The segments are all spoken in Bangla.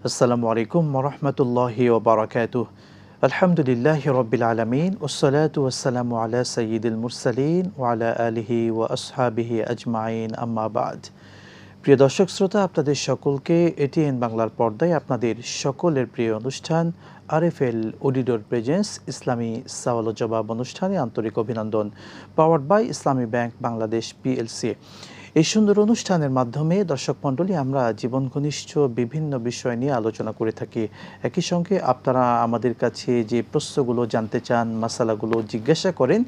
আসসালামু আলাইকুম ওয়া রাহমাতুল্লাহি ওয়া বারাকাতুহু। আলহামদুলিল্লাহি রাব্বিল আলামিন ওয়াসসালাতু ওয়াসসালামু আলা সাইয়্যিদিল মুরসালিন ওয়া আলা আলিহি ওয়া আসহাবিহি আজমাইন, আম্মা বা'দ। প্রিয় দর্শক শ্রোতা, আপনাদের সকলকে এটিএন বাংলার পর্দায় আপনাদের সকলের প্রিয় অনুষ্ঠান আরএফএল অডিটর প্রেজেন্স ইসলামী সওয়াল ও জবাব অনুষ্ঠানে আন্তরিক অভিনন্দন। Powered by Islami bank Bangladesh PLC. এই সুন্দর অনুষ্ঠানের মাধ্যমে দর্শক মণ্ডলী আমরা জীবন ঘনিষ্ঠ বিভিন্ন বিষয় নিয়ে আলোচনা করে থাকি। একই সঙ্গে আপনারা আমাদের কাছে যে প্রশ্নগুলো জানতে চান, মাসালাগুলো জিজ্ঞাসা করেন,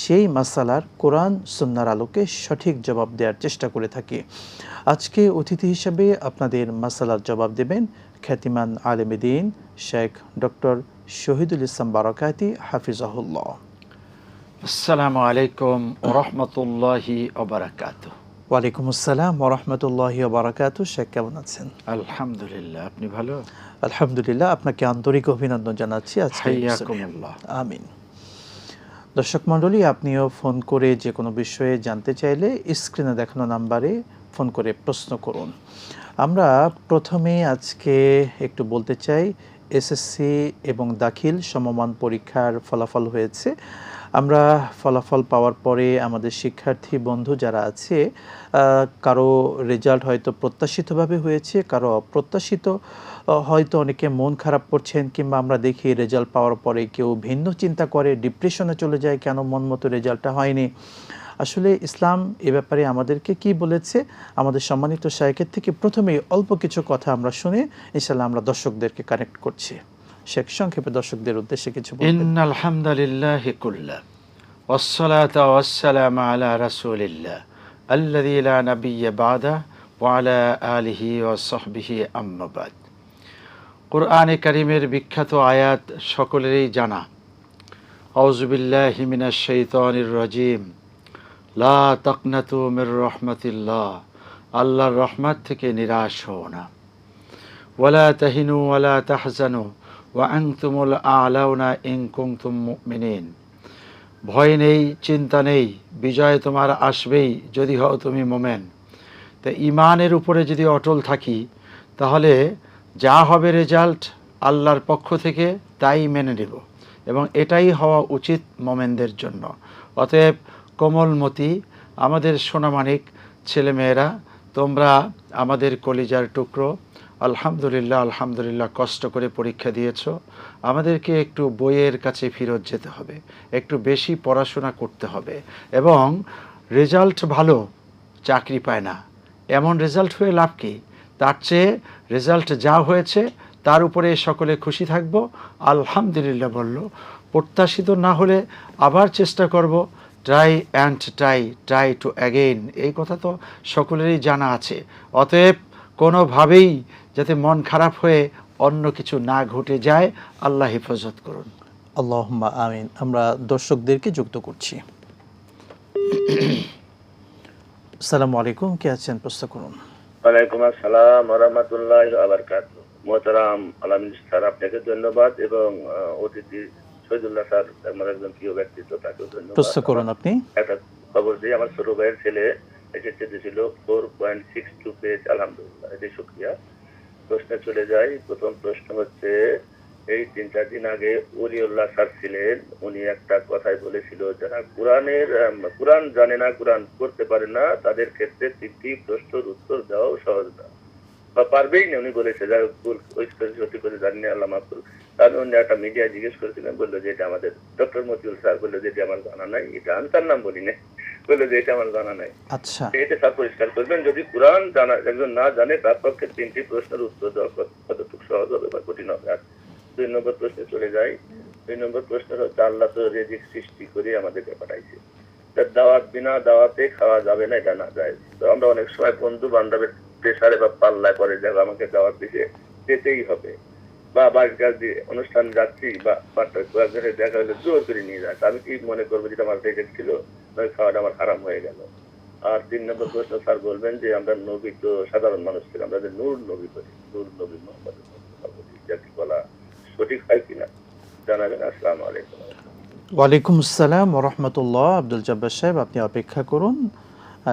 সেই মাসালার কোরআন সুন্নাহর আলোকে সঠিক জবাব দেওয়ার চেষ্টা করে থাকি। আজকে অতিথি হিসেবে আপনাদের মাসালার জবাব দেবেন খ্যাতিমান আলেম দ্বীন শেখ ডক্টর শহীদুল ইসলাম বারাকাতি হাফিজাহুল্লাহ। আসসালামু আলাইকুম ওয়া রাহমাতুল্লাহি ওয়া বারাকাতুহু। ওয়ালাইকুম আসসালাম ওয়া রাহমাতুল্লাহি ওয়া বারাকাতুহু। শেখ, কেমন আছেন? আলহামদুলিল্লাহ, আপনি ভালো? আলহামদুলিল্লাহ, আপনাকে আন্তরিক অভিনন্দন জানাচ্ছি আজকে। হাইয়াকুমুল্লাহ। আমিন। দর্শক মণ্ডলী, আপনিও ফোন করে যে কোনো বিষয়ে জানতে চাইলে স্ক্রিনে দেখানো নাম্বারে ফোন করে প্রশ্ন করুন। আমরা প্রথমে আজকে একটু বলতে চাই, এসএসসি এবং দাখিল সমমান পরীক্ষার ফলাফল হয়েছে। আমরা ফলাফল পাওয়ার পরে আমাদের শিক্ষার্থী বন্ধু যারা আছে, কারো রেজাল্ট হয়তো প্রত্যাশিতভাবে হয়েছে, কারো অপ্রত্যাশিত, হয়তো অনেকে মন খারাপ করছেন, কিংবা আমরা দেখি রেজাল্ট পাওয়ার পরে কেউ ভিন্ন চিন্তা করে, ডিপ্রেশনে চলে যায়, কেন মন মতো রেজাল্টটা হয়নি। আসলে ইসলাম এ ব্যাপারে আমাদেরকে কি বলেছে, আমাদের সম্মানিত শায়েখের থেকে প্রথমেই অল্প কিছু কথা আমরা শুনে ইনশাআল্লাহ আমরা দর্শকদেরকে কানেক্ট করছি। শেখ, সংক্ষেপে দর্শকদের উদ্দেশ্যে কিছু বলবেন? ইন্নাল হামদালিল্লাহি কুল্লা ওয়াসসালাতু ওয়াসসালামু আলা রাসূলিল্লাহ আল্লাযী লা নাবিয়্যা বা'দা ওয়া আলা আলিহি ওয়া সাহবিহি আম্মা বা'দ। কুরআনে কারীমের বিখ্যাত আয়াত সকলেরই জানা। আউযু বিল্লাহি মিনাশ শাইতানির রাজীম। লা তাকনাতু মির রাহমাতিল্লাহ। আল্লাহর রহমত থেকে নিরাশ হও না। ওয়ালা তাহিনু ওয়ালা তাহজানু ওয়া আনতুমুল আ'লাউনা ইন কুনতুম মুমিনিন। ভয় নেই, চিন্তা নেই, বিজয় তোমার আসবেই যদি হও তুমি মোমেন। তো ঈমানের উপরে যদি অটল থাকি, তাহলে যা হবে রেজাল্ট আল্লাহর পক্ষ থেকে তাই মেনে নেব, এবং এটাই হওয়া উচিত মোমেনদের জন্য। অতএব কোমলমতি আমাদের সোনামানিক ছেলেমেয়েরা, তোমরা আমাদের কলিজার টুকরো। আলহামদুলিল্লাহ, আলহামদুলিল্লাহ, কষ্ট করে পরীক্ষা দিয়েছ। আমাদেরকে একটু বইয়ের কাছে ফেরত যেতে হবে, একটু বেশি পড়াশোনা করতে হবে, এবং রেজাল্ট ভালো চাকরি পায় না, এমন রেজাল্ট হয়ে লাভ কি? তার চেয়ে রেজাল্ট যা হয়েছে তার উপরে সকলে খুশি থাকব, আলহামদুলিল্লাহ বলল। প্রত্যাশিত না হলে আবার চেষ্টা করব, try and try to again, এই কথা তো সকলেরই জানা আছে। অতএব কোনোভাবেই যাতে মন খারাপ হয়ে অন্য কিছু না ঘটে যায়, আল্লাহ হেফাজত করুন। আল্লাহুম্মা আমিন। আমরা দর্শকদেরকে যুক্ত করছি। আসসালামু আলাইকুম, কে আছেন? প্রশ্ন করুন। ওয়ালাইকুম আসসালাম ওয়া রাহমাতুল্লাহি ওয়া বারাকাতুহু। মোহতারাম আলামিন স্যার, আপনাকে ধন্যবাদ, এবং অতিথি শহীদুল্লাহ স্যার আমার একজন প্রিয় ব্যক্তিত্ব, তাকেও ধন্যবাদ। প্রশ্ন করুন আপনি। একটা খবর দিই, আমার ছোট ভাইয়ের ছেলে এসেছে দিয়েছিল 4.62 পেয়েছে, আলহামদুলিল্লাহ, এটি শুকরিয়া। প্রশ্নে চলে যাই। প্রথম প্রশ্ন হচ্ছে, এই 3-4 দিন আগে ওলিউল্লাহ স্যার ছিলেন, উনি একটা কথাই বলেছিল, যারা কোরআন জানে না, কোরআন করতে পারে না, তাদের ক্ষেত্রে 3টি প্রশ্নের উত্তর দেওয়াও সহজ না, বা পারবেই না। উনি বলেছে, যাই হোক, সত্যি করে জানি না, আল্লাহ মাফ করুন। তাহলে উনি একটা মিডিয়ায় জিজ্ঞেস করেছিলেন, বললো যে এটা আমাদের ডক্টর মতিউল স্যার বললো যে এটা আমার জানা নাই, এটা আনসার নাম বলি না, বললো যে এটা আমার জানা নাই। আচ্ছা, এটা স্যার পরিষ্কার করবেন, যদি কোরআন জানা একজন না জানে, তার পক্ষে 3টি প্রশ্নের উত্তর দেওয়া কতটুকু সহজ হবে বা কঠিন হবে। আর 2 নম্বর প্রশ্নে চলে যাই। 2 নম্বর প্রশ্ন হচ্ছে, আল্লাহ তো রিজিক সৃষ্টি করে আমাদেরকে পাঠাইছে, তার দাওয়াত বিনা দাওয়াতে খাওয়া যাবে না, এটা না যায়। তো আমরা অনেক সময় বন্ধু বান্ধবের প্রেসারে বা পাল্লায় পরে যাবো, আমাকে দাওয়াত দিতে যেতেই হবে, বা বাড়ির কাজ দিয়ে অনুষ্ঠান যাচ্ছি, বা কয়েকজনের দেখা হলে জোর করে নিয়ে যাচ্ছে, আমি কি মনে করবো যেটা আমার রেজেক্ট ছিল, খাওয়াটা আমার হারাম হয়ে গেল। আর 3 নম্বর প্রশ্ন স্যার বলবেন যে, আমরা নবী তো সাধারণ মানুষ ছিলাম, আমরা যে নূর নবী করি, নূর নবী মোহাম্মদ বলা সঠিক হয় কিনা জানাবেন। আসসালামু আলাইকুম। ওয়ালাইকুম আসসালাম ওয়া রাহমাতুল্লাহ। আব্দুল জব্বার সাহেব, আপনি অপেক্ষা করুন,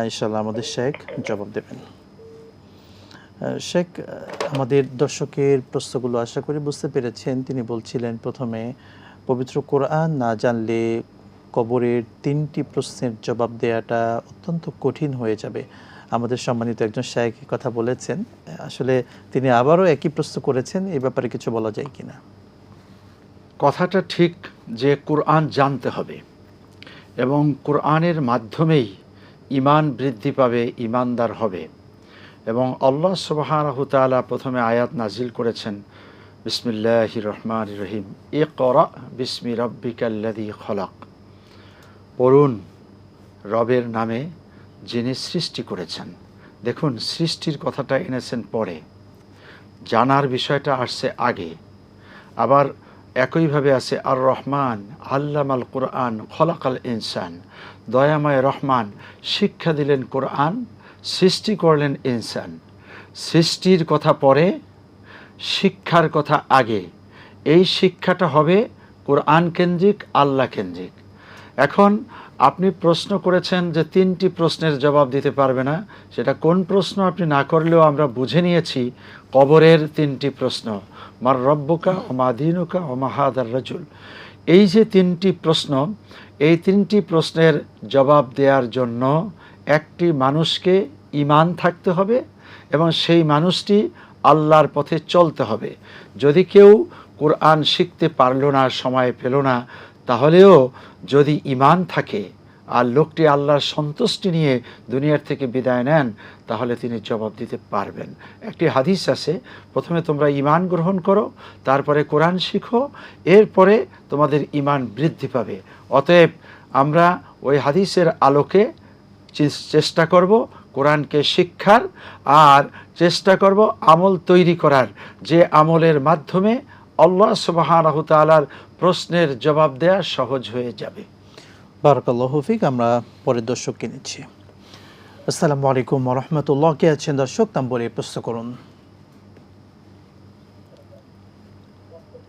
ইনশাআল্লাহ আমাদের শেখ জবাব দেবেন। শেখ, আমাদের দর্শকের প্রশ্নগুলো আশা করি বুঝতে পেরেছেন। তিনি বলছিলেন প্রথমে পবিত্র কোরআন না জানলে কবরের 3টি প্রশ্নের জবাব দেওয়াটা অত্যন্ত কঠিন হয়ে যাবে। আমাদের সম্মানিত একজন শায়েখ কথা বলেছেন, আসলে তিনি আবারও একই প্রশ্ন করেছেন, এই ব্যাপারে কিছু বলা যায় কিনা? কথাটা ঠিক যে কোরআন জানতে হবে এবং কোরআনের মাধ্যমেই ঈমান বৃদ্ধি পাবে, ঈমানদার হবে। এবং আল্লাহ সুবহানাহু তাআলা প্রথমে আয়াত নাজিল করেছেন, বিসমিল্লাহির রহমানির রহিম, ইকরা বিসমি রাব্বিকাল্লাযী খলাক। পড়ুন রবের নামে যিনি সৃষ্টি করেছেন। দেখুন, সৃষ্টির কথাটা এনেছেন পরে, জানার বিষয়টা আসছে আগে। আবার একইভাবে আছে আর রহমান আল্লামাল কোরআন খলাকাল ইনসান, দয়াময় রহমান শিক্ষা দিলেন কোরআন, সৃষ্টি করলেন ইনসান। সৃষ্টির কথা পরে, শিক্ষার কথা আগে। এই শিক্ষাটা হবে কোরআন কেন্দ্রিক, আল্লাহ কেন্দ্রিক। এখন আপনি প্রশ্ন করেছেন যে 3টি প্রশ্নের জবাব দিতে পারবে না, সেটা কোন প্রশ্ন আপনি না করলেও আমরা বুঝে নিয়েছি। কবরের 3টি প্রশ্ন, মার রব্বুকা ও মা দীনুকা ও মা হাদার রাজুল। এই যে 3টি প্রশ্ন, এই 3টি প্রশ্নের জবাব দেওয়ার জন্য একটি মানুষকে ঈমান থাকতে হবে এবং সেই মানুষটি আল্লাহর পথে চলতে হবে। যদি কেউ কোরআন শিখতে পারলো না, সময় পেল না, তাহলেও যদি ঈমান থাকে আর লোকটি আল্লাহর সন্তুষ্টি নিয়ে দুনিয়ার থেকে বিদায় নেন, তাহলে তিনি জবাব দিতে পারবেন। একটি হাদিস আছে, প্রথমে তোমরা ঈমান গ্রহণ করো, তারপরে কোরআন শিখো, এরপরে তোমাদের ঈমান বৃদ্ধি পাবে। অতএব আমরা ওই হাদিসের আলোকে চেষ্টা করব কোরআনকে শিক্ষার, আর চেষ্টা করব আমল তৈরি করার, যে আমলের মাধ্যমে আল্লাহ সুবহানাহু তাআলার প্রশ্নের জবাব দেওয়া সহজ হয়ে যাবে। বারাকাল্লাহু ফিক। আমরা পরের দর্শককে নিচ্ছি। আসসালামু আলাইকুম ওয়া রাহমাতুল্লাহ। কে আছেন দর্শক? নাম বলে প্রশ্ন করুন।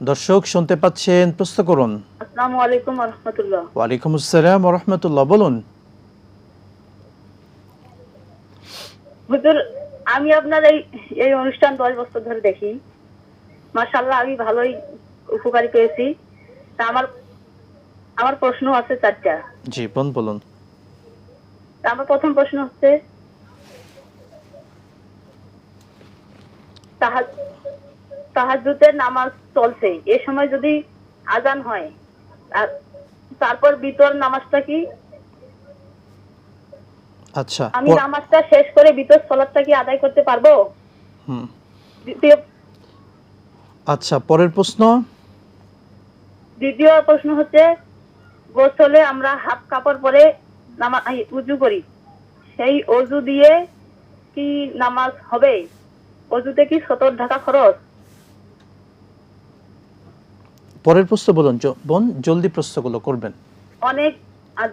দর্শক শুনতে পাচ্ছেন? প্রশ্ন করুন। আসসালামু আলাইকুম ওয়া রাহমাতুল্লাহ। ওয়া আলাইকুম আসসালাম ওয়া রাহমাতুল্লাহ। বলুন। হুজুর, আমি আপনার এই অনুষ্ঠান 10 বছর ধরে দেখি। মাশাআল্লাহ, আমি ভালোই উপকারী পেয়েছি। তা আমার প্রশ্ন আছে 4টা। জি বলুন। তা আমার প্রথম প্রশ্ন হচ্ছে, তাহাজ্জুদের নামাজ চলছে, এ সময় যদি আজান হয় আর তারপর বিতর নামাজটা কি? আচ্ছা, আমি নামাজটা শেষ করে বিতর সালাতটা কি আদায় করতে পারবো? আচ্ছা, পরের প্রশ্ন। দ্বিতীয় প্রশ্ন হচ্ছে, গোসলে আমরা হাফ কাপড় পরে উযু করি, সেই অজু দিয়ে কি নামাজ হবে? অজুতে কি সতর ঢাকা খরচ? পরের প্রশ্ন বলুন, বোন জলদি প্রশ্নগুলো করবেন। অনেক। আর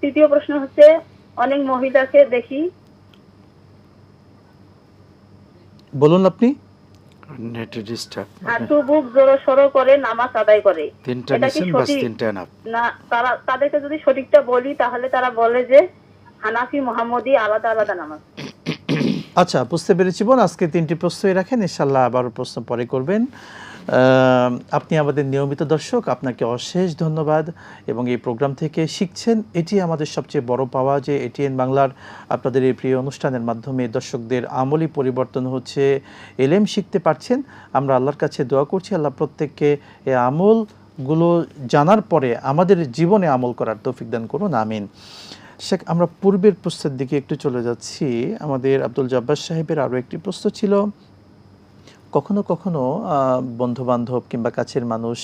তৃতীয় প্রশ্ন হচ্ছে, অনেক মহিলাকে দেখি। বলুন আপনি। নেটে ডিস্টার্ব, হাঁটু বুক জোড়ো সরো করে নামাজ আদায় করে, 3টা এটা কি নিছেন, বাস সঠিক? 3টা না। তাদেরকে যদি সঠিকটা বলি, তাহলে তারা বলে যে হানাফি মুহাম্মদি আলাদা আলাদা নামাজ। আচ্ছা, বুঝতে পেরেছি বোন। আজকে 3টি প্রশ্নই রাখেন, ইনশাআল্লাহ আবারও প্রশ্ন পরে করবেন। আপনি আমাদের নিয়মিত দর্শক, আপনাকে অশেষ ধন্যবাদ। এবং এই প্রোগ্রাম থেকে শিখছেন, এটি আমাদের সবচেয়ে বড় পাওয়া, যে এটিএন বাংলার আপনাদের এই প্রিয় অনুষ্ঠানের মাধ্যমে দর্শকদের আমলি পরিবর্তন হচ্ছে, এলেম শিখতে পারছেন। আমরা আল্লাহর কাছে দোয়া করছি, আল্লাহ প্রত্যেককে এই আমলগুলো জানার পরে আমাদের জীবনে আমল করার তৌফিক দান করুন, আমিন। শেখ, আমরা পূর্বের প্রশ্নের দিকে একটু চলে যাচ্ছি। আমাদের আব্দুল জব্বার সাহেবের আরও একটি প্রশ্ন ছিল, কখনো কখনো বন্ধুবান্ধব কিংবা কাছের মানুষ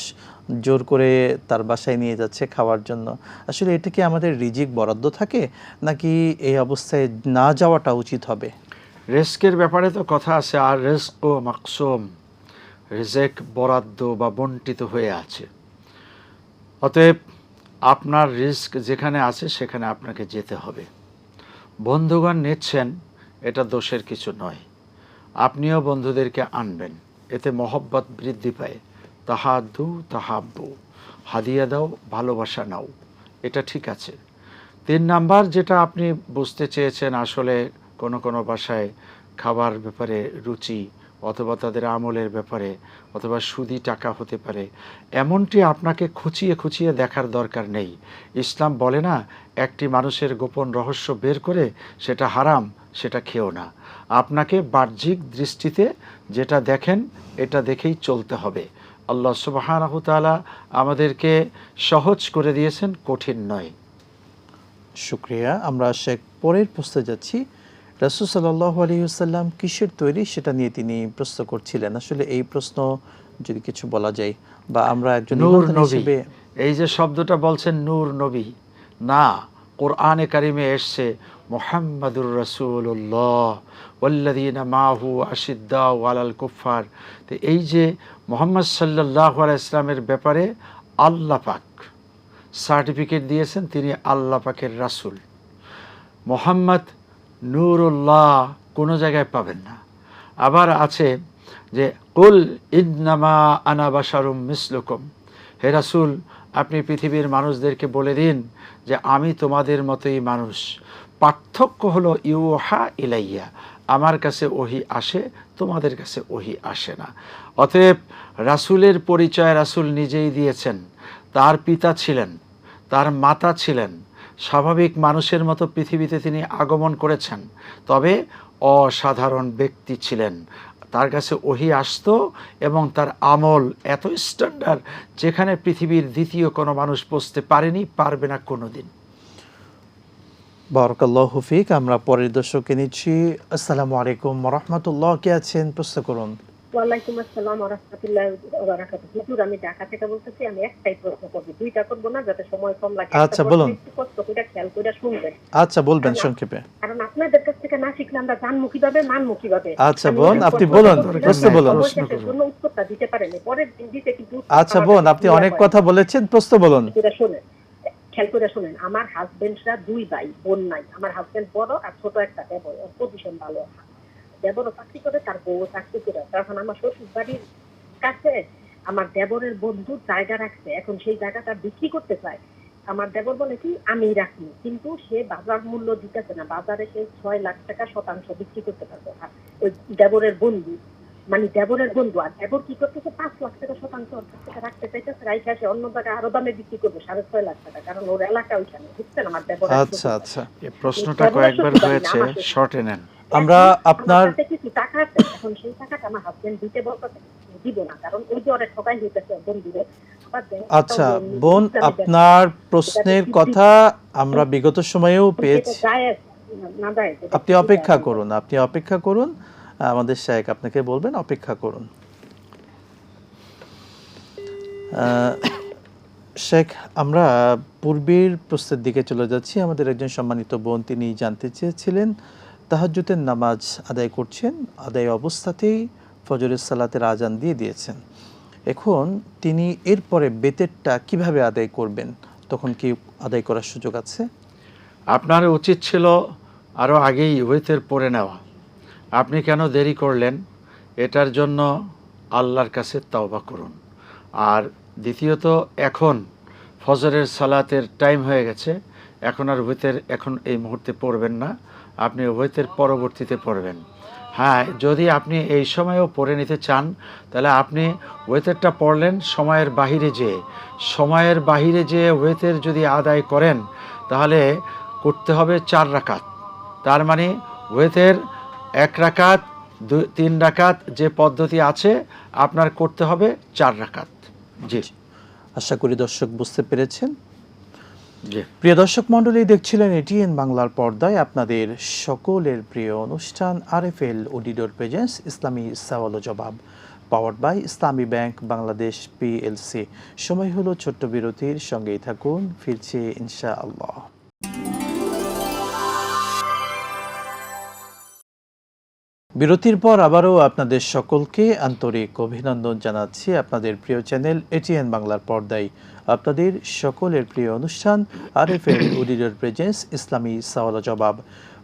জোর করে তার বাসায় নিয়ে যাচ্ছে খাওয়ার জন্য, আসলে এটা কি আমাদের রিজিক বরাদ্দ থাকে, নাকি এই অবস্থায় না যাওয়াটা উচিত হবে? রিস্কের ব্যাপারে তো কথা আছে, আর রিস্ক ও মাকসুম, রিজেক বরাদ্দ বা বন্টিত হয়ে আছে। অতএব আপনার রিস্ক যেখানে আছে সেখানে আপনাকে যেতে হবে। বন্ধুগণ নিচ্ছেন, এটা দোষের কিছু নয়। আপনিও বন্ধুদেরকে আনবেন, এতে মহব্বত বৃদ্ধি পায়। তাহাদ্দু তাহাব্বু, হাদিয়া দাও, ভালোবাসা নাও, এটা ঠিক আছে। 3 নাম্বার যেটা আপনি বুঝতে চেয়েছেন, আসলে কোনো বাসায় খাবার ব্যাপারে রুচি, অথবা তাদের আমলের ব্যাপারে, অথবা সুদি টাকা হতে পারে, এমনটি আপনাকে খুঁচিয়ে খুঁচিয়ে দেখার দরকার নেই। ইসলাম বলে না একটি মানুষের গোপন রহস্য বের করে সেটা হারাম, সেটা খেও না। আপনাকে বাহ্যিক দৃষ্টিতে যেটা দেখেন এটা দেখেই চলতে হবে। আল্লাহ সুবহানাহু তাআলা আমাদেরকে সহজ করে দিয়েছেন, কঠিন নয়। শুক্রিয়া। আমরা শেখ পরের প্রশ্নে যাচ্ছি। রাসূল সাল্লাল্লাহু আলাইহি ওয়াসাল্লাম কিসের তৈরি সেটা নিয়ে তিনি প্রশ্ন করছিলেন। আসলে এই প্রশ্ন যদি কিছু বলা যায়, বা আমরা একজন নূর ইমানদার নবী, হিসেবে, এই যে শব্দটা বলছেন নূর নবী, না, কোরআনে কারিমে এসছে মুহাম্মাদুর রাসূলুল্লাহ ওয়াল্লাযীনা মাহু আশিদ্দাউ আলাল কুফফার। তো এই যে মুহাম্মদ সাল্লাল্লাহু আলাইহি ইসলামের ব্যাপারে আল্লাহ পাক সার্টিফিকেট দিয়েছেন, তিনি আল্লাহ পাকের রাসূল। মুহাম্মদ নূরুল্লাহ কোনো জায়গায় পাবেন না। আবার আছে যে কুল ইন্নামা আনা বাশারুম মিসলুকুম, হে রাসূল আপনি পৃথিবীর মানুষদেরকে বলে দিন যে আমি তোমাদের মতোই মানুষ, পার্থক্য হলো ইউহা ইলাইয়া, আমার কাছে ওহী আসে, তোমাদের কাছে ওহী আসে না। অতএব রাসূলের পরিচয় রাসূল নিজেই দিয়েছেন। তার পিতা ছিলেন, তার মাতা ছিলেন, স্বাভাবিক মানুষের মতো পৃথিবীতে তিনি আগমন করেছেন, তবে অসাধারণ ব্যক্তি ছিলেন। তার কাছে ওহী আসতো এবং তার আমল এত স্ট্যান্ডার্ড যেখানে পৃথিবীর দ্বিতীয় কোনো মানুষ পৌঁছতে পারেনি, পারবে না কোনোদিন। বারাকাল্লাহু ফিক। আমরা পরের দর্শককে নিচ্ছি। আসসালামু আলাইকুম ওয়া রাহমাতুল্লাহ, কে আছেন? প্রশ্ন করুন। ওয়ালাইকুম আসসালাম ওয়া রাহমাতুল্লাহি ওয়া বারাকাতুহু। হুজুর, আমি ঢাকা থেকে বলতেছি। আমি একটাই প্রশ্ন করব, দুইটা করব না, যাতে সময় কম লাগে। আচ্ছা, বলুন। একটু কষ্ট করে খেয়াল করে শুনবেন। আচ্ছা, বলবেন সংক্ষেপে। কারণ আপনাদের কাছ থেকে না শিখলে আমরা জানবো কিভাবে, মানবো কিভাবে? আচ্ছা বোন, আপনি বলুন, প্রশ্ন বলুন। জন্য উত্তরটা দিতে পারেন, পরের দিন দিতে কিন্তু। আচ্ছা বোন, আপনি অনেক কথা বলেছেন, প্রশ্ন বলুন। শুনেন, খেয়াল করে শুনেন। আমার হাজবেন্ডরা দুই ভাই, বোন নাই। আমার হাজবেন্ড বড় আর ছোট একটা দেবর, পজিশন ভালো। দেবরও চাকরি করে, তার বউ চাকরি করে। তখন আমার শ্বশুর বাড়ির কাছে আমার দেবরের বন্ধু জায়গা রাখছে, এখন সেই জায়গাটা বিক্রি করতে চায়। আমার দেবর বলে কি আমি রাখি, কিন্তু সে বাজার মূল্য দিতেছে না। বাজারে সে 6 লাখ টাকা শতাংশ বিক্রি করতে পারবে। ওই দেবরের বন্ধু, মানে দেবরের বন্ধু, আর দেবর কি করতেছে 5 লাখ টাকা শতাংশ টাকা রাখতে চাইতেছে, রাইখা সে অন্য জায়গায় আরো দামে বিক্রি করবে 6.5 লাখ টাকা, কারণ ওর এলাকা ওইখানে। বুঝছেন আমার দেবর? আচ্ছা আচ্ছা, এই প্রশ্নটা কয়েকবার হয়েছে, শর্টে নেন। আমরা আপনার কিছু টাকা আছে, এখন সেই টাকাটা আমার হাজবেন্ড দিতে বলতেছে, দিব না, কারণ ওই যে ওরা ঠকাই হইতেছে বন্ধুরে। আচ্ছা বোন, আপনার প্রশ্নের কথা আমরা বিগত সময়েও পেয়েছি। আপনি অপেক্ষা করুন, আপনি অপেক্ষা করুন, আমাদের শায়েখ আপনাকে বলবেন, অপেক্ষা করুন। শেখ, আমরা পূর্বের প্রশ্নের দিকে চলে যাচ্ছি। আমাদের একজন সম্মানিত বোন, তিনি জানতে চেয়েছিলেন তাহাজ্জুদের নামাজ আদায় করছেন, আদায় অবস্থাতেই ফজরের সালাতের আজান দিয়ে দিয়েছেন। এখন তিনি এরপরে বেতেরটা কিভাবে আদায় করবেন? তখন কি আদায় করার সুযোগ আছে? আপনার উচিত ছিল আরও আগেই ওয়েতের পড়ে নেওয়া। আপনি কেন দেরি করলেন? এটার জন্য আল্লাহর কাছে তওবা করুন। আর দ্বিতীয়ত, এখন ফজরের সালাতের টাইম হয়ে গেছে, এখন আর ওয়েতের এখন এই মুহূর্তে পড়বেন না, আপনি ওয়েতের পরবর্তীতে পড়বেন। হ্যাঁ, যদি আপনি এই সময়েও পড়ে নিতে চান, তাহলে আপনি ওয়েতেরটা পড়লেন সময়ের বাহিরে যেয়ে ওয়েতের যদি আদায় করেন, তাহলে করতে হবে 4 রাকাত। তার মানে ওয়েতের 1 রাকাত, 3 রাকাত যে পদ্ধতি আছে, আপনার করতে হবে 4 রাকাত। জি, আশা করি দর্শক বুঝতে পেরেছেন। জি, প্রিয় দর্শক মণ্ডলী, দেখছিলেন এটিএন বাংলার পর্দায় আপনাদের সকলের প্রিয় অনুষ্ঠান আরএফএল অডিটর প্রেজেন্স ইসলামী সওয়াল ও জবাব, powered by Islami bank Bangladesh PLC. সময় হলো ছোট্ট বিরতির, সঙ্গেই থাকুন, ফিরছি ইনশাআল্লাহ। বিরতির পর আবারও আপনাদের সকলকে আন্তরিক অভিনন্দন জানাচ্ছি আপনাদের প্রিয় চ্যানেল এটিএন বাংলার পর্দায় আপনাদের সকলের প্রিয় অনুষ্ঠান আরএফএল অডিটর প্রেজেন্স ইসলামী সওয়াল ও জবাব,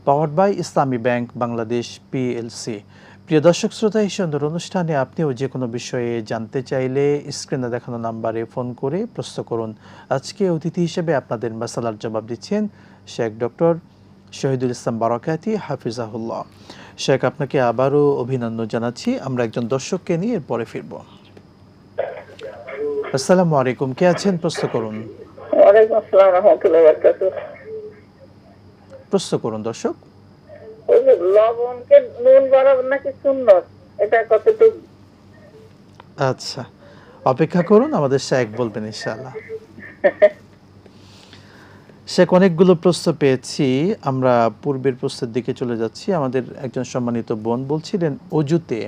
powered by Islami bank Bangladesh PLC. প্রিয় দর্শক শ্রোতা, এই সুন্দর অনুষ্ঠানে আপনিও যে কোনো বিষয়ে জানতে চাইলে স্ক্রিনে দেখানো নাম্বারে ফোন করে প্রশ্ন করুন। আজকে অতিথি হিসেবে আপনাদের মাসালার জবাব দিচ্ছেন শেখ ডক্টর শহীদুল ইসলাম বারাকাতি হাফিজাহুল্লাহ। শেখ, আপনাকে আবারও অভিনন্দন জানাচ্ছি। আমরা একজন দর্শককে নিয়ে এরপরে ফিরব। আসসালামু আলাইকুম, কে আছেন? প্রশ্ন করুন। ওয়ালাইকুম আসসালাম রাহমাতুল্লাহি ওয়া বারাকাতুহু। প্রশ্ন করুন দর্শক। ওই যে লবণকে নুন বাড়াবো নাকি সুন্নত, এটা কতটুকু? আচ্ছা, অপেক্ষা করুন, আমাদের শেখ বলবেন ইনশাআল্লাহ। শেখ, অনেকগুলো প্রশ্ন পেয়েছি, আমরা পূর্বের প্রশ্নের দিকে চলে যাচ্ছি। আমাদের একজন সম্মানিত বোন বলছিলেন অজুতে